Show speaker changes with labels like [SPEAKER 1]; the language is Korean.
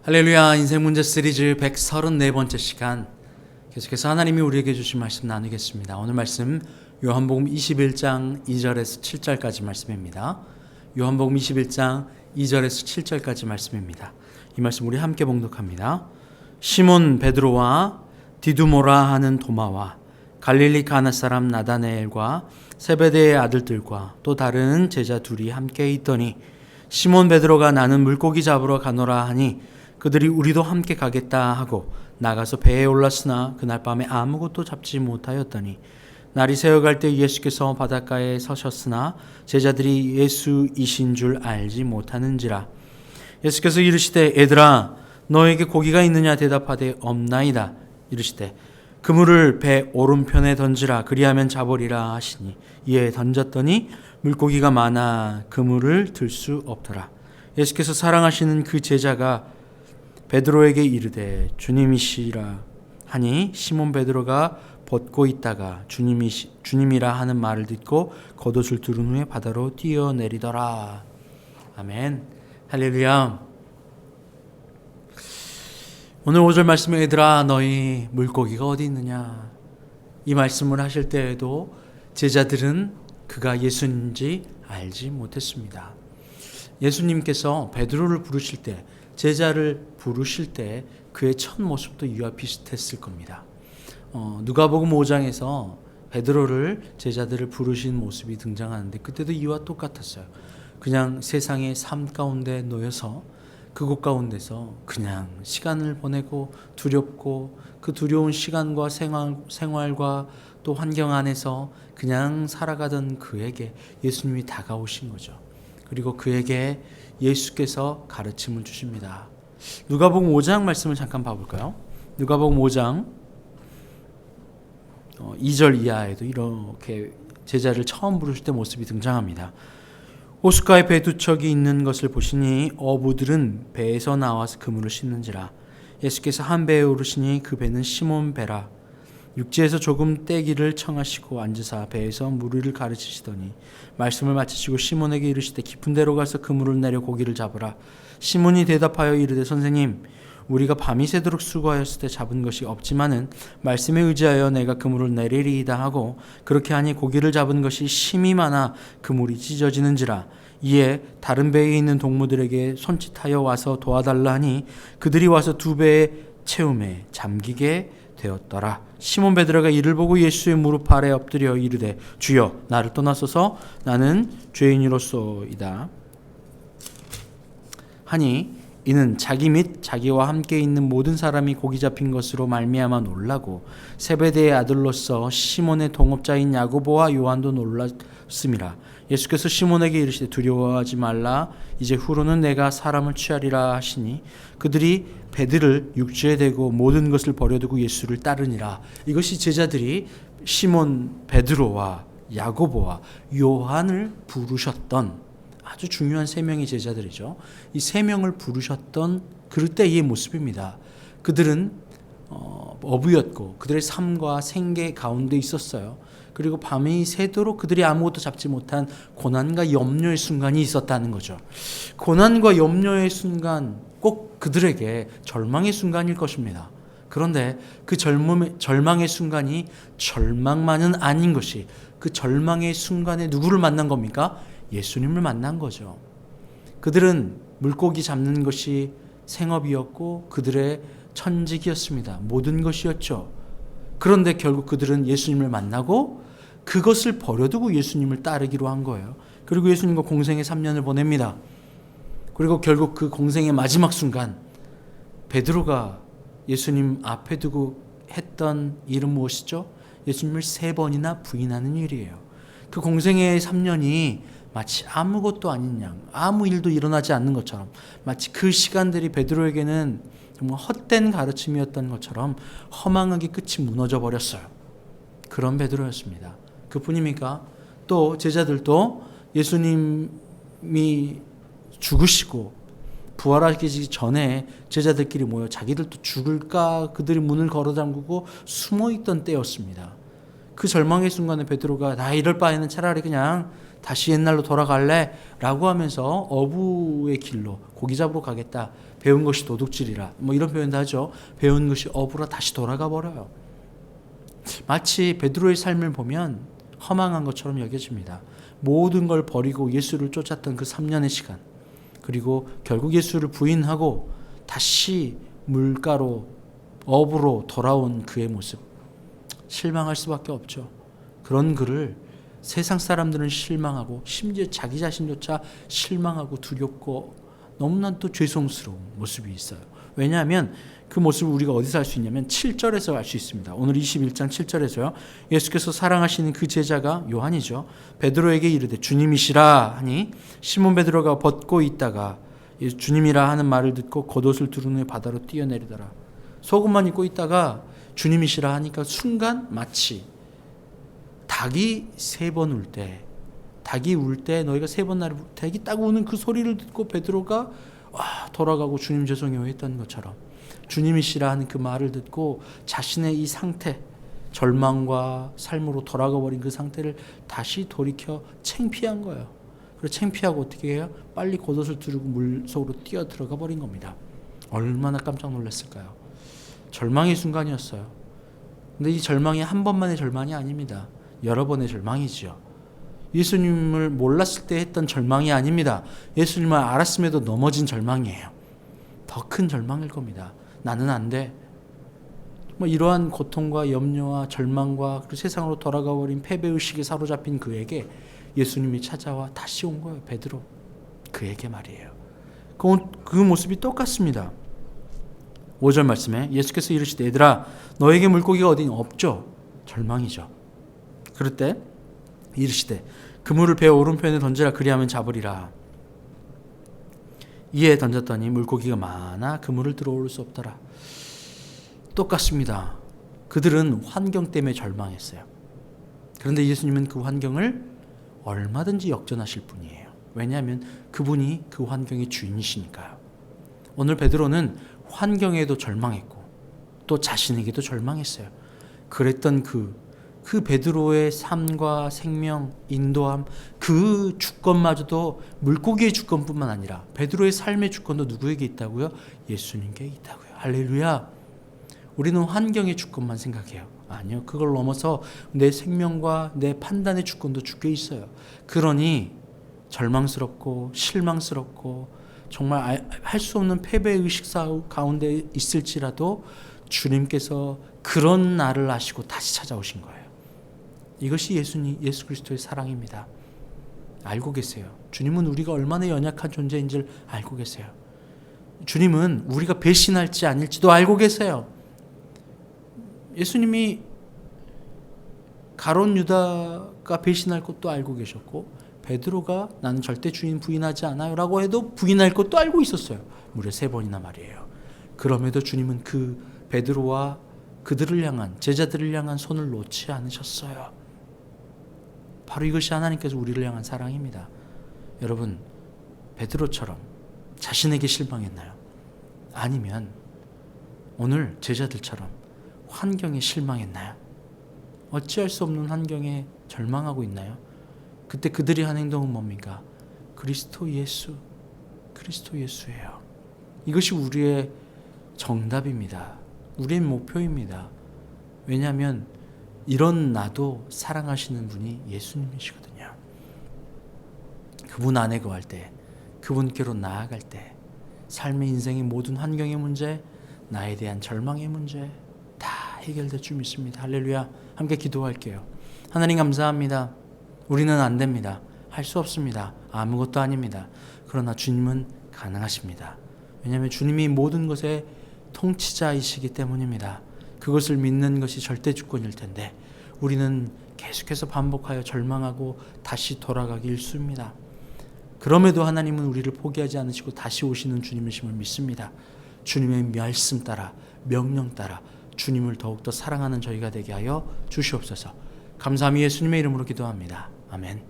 [SPEAKER 1] 할렐루야. 인생 문제 시리즈 134번째 시간, 계속해서 하나님이 우리에게 주신 말씀 나누겠습니다. 오늘 말씀 요한복음 21장 2절에서 7절까지 말씀입니다. 요한복음 21장 2절에서 7절까지 말씀입니다. 이 말씀 우리 함께 봉독합니다. 시몬 베드로와 디두모라 하는 도마와 갈릴리 가나 사람 나다나엘과 세베대의 아들들과 또 다른 제자 둘이 함께 있더니 시몬 베드로가 나는 물고기 잡으러 가노라 하니 그들이 우리도 함께 가겠다 하고 나가서 배에 올랐으나 그날 밤에 아무것도 잡지 못하였더니 날이 새어갈 때 예수께서 바닷가에 서셨으나 제자들이 예수이신 줄 알지 못하는지라. 예수께서 이르시되 애들아 너에게 고기가 있느냐 대답하되 없나이다. 이르시되 그물을 배 오른편에 던지라 그리하면 잡으리라 하시니 이에 던졌더니 물고기가 많아 그물을 들 수 없더라. 예수께서 사랑하시는 그 제자가 베드로에게 이르되 주님이시라 하니 시몬 베드로가 벗고 있다가 주님이라 하는 말을 듣고 겉옷을 두른 후에 바다로 뛰어내리더라. 아멘. 할렐루야. 오늘 5절 말씀에 얘들아 너희 물고기가 어디 있느냐, 이 말씀을 하실 때에도 제자들은 그가 예수인지 알지 못했습니다. 예수님께서 베드로를 부르실 때, 제자를 부르실 때 그의 첫 모습도 이와 비슷했을 겁니다. 누가복음 5장에서 베드로를 제자들을 부르신 모습이 등장하는데 그때도 이와 똑같았어요. 그냥 세상의 삶 가운데 놓여서 그곳 가운데서 그냥 시간을 보내고 두렵고 그 두려운 시간과 생활과 또 환경 안에서 그냥 살아가던 그에게 예수님이 다가오신 거죠. 그리고 그에게 예수께서 가르침을 주십니다. 누가복음 5장 말씀을 잠깐 봐볼까요? 누가복음 5장 2절 이하에도 이렇게 제자를 처음 부르실 때 모습이 등장합니다. 호숫가에 배 두 척이 있는 것을 보시니 어부들은 배에서 나와서 그물을 씻는지라. 예수께서 한 배에 오르시니 그 배는 시몬 배라. 육지에서 조금 떼기를 청하시고 앉으사 배에서 무리를 가르치시더니 말씀을 마치시고 시몬에게 이르시되 깊은 데로 가서 그물을 내려 고기를 잡으라. 시몬이 대답하여 이르되 선생님 우리가 밤이 새도록 수고하였을 때 잡은 것이 없지만은 말씀에 의지하여 내가 그물을 내리리이다 하고 그렇게 하니 고기를 잡은 것이 심이 많아 그물이 찢어지는지라. 이에 다른 배에 있는 동무들에게 손짓하여 와서 도와달라 하니 그들이 와서 두 배의 채움에 잠기게 되었더라. 시몬 베드로가 이를 보고 예수의 무릎 아래 엎드려 이르되 주여 나를 떠나소서 나는 죄인이로소이다 하니 이는 자기 및 자기와 함께 있는 모든 사람이 고기 잡힌 것으로 말미암아 놀라고 세베대의 아들로서 시몬의 동업자인 야고보와 요한도 놀랐음이라. 예수께서 시몬에게 이르시되 두려워하지 말라. 이제 후로는 내가 사람을 취하리라 하시니 그들이 배들을 육지에 대고 모든 것을 버려두고 예수를 따르니라. 이것이 제자들이 시몬 베드로와 야고보와 요한을 부르셨던 아주 중요한 세 명의 제자들이죠. 이 세 명을 부르셨던 그때의 모습입니다. 그들은 어부였고 그들의 삶과 생계 가운데 있었어요. 그리고 밤이 새도록 그들이 아무것도 잡지 못한 고난과 염려의 순간이 있었다는 거죠. 고난과 염려의 순간, 꼭 그들에게 절망의 순간일 것입니다. 그런데 그 절망의 순간이 절망만은 아닌 것이, 그 절망의 순간에 누구를 만난 겁니까? 예수님을 만난 거죠. 그들은 물고기 잡는 것이 생업이었고 그들의 천직이었습니다. 모든 것이었죠. 그런데 결국 그들은 예수님을 만나고 그것을 버려두고 예수님을 따르기로 한 거예요. 그리고 예수님과 공생의 3년을 보냅니다. 그리고 결국 그 공생의 마지막 순간 베드로가 예수님 앞에 두고 했던 일은 무엇이죠? 예수님을 3번이나 부인하는 일이에요. 그 공생의 3년이 마치 아무것도 아닌 양, 아무 일도 일어나지 않는 것처럼, 마치 그 시간들이 베드로에게는 정말 헛된 가르침이었던 것처럼 허망하게 끝이 무너져 버렸어요. 그런 베드로였습니다. 그뿐입니까? 또 제자들도 예수님이 죽으시고 부활하기 전에 제자들끼리 모여 자기들도 죽을까 그들이 문을 걸어 잠그고 숨어 있던 때였습니다. 그 절망의 순간에 베드로가 나 이럴 바에는 차라리 그냥 다시 옛날로 돌아갈래 라고 하면서 어부의 길로 고기 잡으러 가겠다. 배운 것이 도둑질이라 뭐 이런 표현도 하죠. 배운 것이 어부라 다시 돌아가 버려요. 마치 베드로의 삶을 보면 허망한 것처럼 여겨집니다. 모든 걸 버리고 예수를 쫓았던 그 3년의 시간, 그리고 결국 예수를 부인하고 다시 물가로 어부로 돌아온 그의 모습, 실망할 수밖에 없죠. 그런 그를 세상 사람들은 실망하고 심지어 자기 자신조차 실망하고 두렵고 너무나도 죄송스러운 모습이 있어요. 왜냐하면 그 모습을 우리가 어디서 알 수 있냐면 7절에서 알 수 있습니다. 오늘 21장 7절에서요. 예수께서 사랑하시는 그 제자가 요한이죠. 베드로에게 이르되 주님이시라 하니 시몬 베드로가 벗고 있다가 주님이라 하는 말을 듣고 겉옷을 두른 후에 바다로 뛰어내리더라. 속옷만 입고 있다가 주님이시라 하니까 순간 마치 닭이 3번 울 때, 닭이 울 때 너희가 3번 나를 닭이 딱 우는 그 소리를 듣고 베드로가 돌아가고 주님 죄송해요 했던 것처럼 주님이시라 하는 그 말을 듣고 자신의 이 상태, 절망과 삶으로 돌아가 버린 그 상태를 다시 돌이켜 창피한 거예요. 그래서 창피하고 어떻게 해요? 빨리 겉옷을 두르고 물속으로 뛰어 들어가 버린 겁니다. 얼마나 깜짝 놀랐을까요? 절망의 순간이었어요. 근데 이 절망이 한 번만의 절망이 아닙니다. 여러 번의 절망이지요. 예수님을 몰랐을 때 했던 절망이 아닙니다. 예수님을 알았음에도 넘어진 절망이에요. 더 큰 절망일 겁니다. 나는 안 돼. 이러한 고통과 염려와 절망과 그리고 세상으로 돌아가 버린 패배의식에 사로잡힌 그에게 예수님이 찾아와 다시 온 거예요. 베드로. 그에게 말이에요. 그 모습이 똑같습니다. 5절 말씀에 예수께서 이르시되 얘들아 너에게 물고기가 어디 없죠? 절망이죠. 그럴 때 이르시되 그물을 배 오른편에 던지라 그리하면 잡으리라. 이에 던졌더니 물고기가 많아 그물을 들어올 수 없더라. 똑같습니다. 그들은 환경 때문에 절망했어요. 그런데 예수님은 그 환경을 얼마든지 역전하실 분이에요. 왜냐하면 그분이 그 환경의 주인이시니까요. 오늘 베드로는 환경에도 절망했고 또 자신에게도 절망했어요. 그랬던 그 베드로의 삶과 생명, 인도함, 그 주권마저도 물고기의 주권뿐만 아니라 베드로의 삶의 주권도 누구에게 있다고요? 예수님께 있다고요. 할렐루야. 우리는 환경의 주권만 생각해요. 아니요. 그걸 넘어서 내 생명과 내 판단의 주권도 주께 있어요. 그러니 절망스럽고 실망스럽고 정말 할 수 없는 패배의식 가운데 있을지라도 주님께서 그런 나를 아시고 다시 찾아오신 거예요. 이것이 예수 그리스도의 사랑입니다. 알고 계세요. 주님은 우리가 얼마나 연약한 존재인지를 알고 계세요. 주님은 우리가 배신할지 아닐지도 알고 계세요. 예수님이 가룟 유다가 배신할 것도 알고 계셨고 베드로가 나는 절대 주인 부인하지 않아요 라고 해도 부인할 것도 알고 있었어요. 무려 3번이나 말이에요. 그럼에도 주님은 그 베드로와 그들을 향한 제자들을 향한 손을 놓지 않으셨어요. 바로 이것이 하나님께서 우리를 향한 사랑입니다. 여러분, 베드로처럼 자신에게 실망했나요? 아니면 오늘 제자들처럼 환경에 실망했나요? 어찌할 수 없는 환경에 절망하고 있나요? 그때 그들이 한 행동은 뭡니까? 그리스도 예수예요. 이것이 우리의 정답입니다. 우리의 목표입니다. 왜냐하면 이런 나도 사랑하시는 분이 예수님이시거든요. 그분 안에 거할 때, 그분께로 나아갈 때 삶의 인생의 모든 환경의 문제, 나에 대한 절망의 문제 다 해결될 줄 믿습니다. 할렐루야. 함께 기도할게요. 하나님 감사합니다. 우리는 안 됩니다. 할 수 없습니다. 아무것도 아닙니다. 그러나 주님은 가능하십니다. 왜냐하면 주님이 모든 것의 통치자이시기 때문입니다. 그것을 믿는 것이 절대 주권일 텐데 우리는 계속해서 반복하여 절망하고 다시 돌아가기 일쑤입니다. 그럼에도 하나님은 우리를 포기하지 않으시고 다시 오시는 주님이심을 믿습니다. 주님의 말씀 따라 명령 따라 주님을 더욱더 사랑하는 저희가 되게 하여 주시옵소서. 감사함이 예수님의 이름으로 기도합니다. 아멘.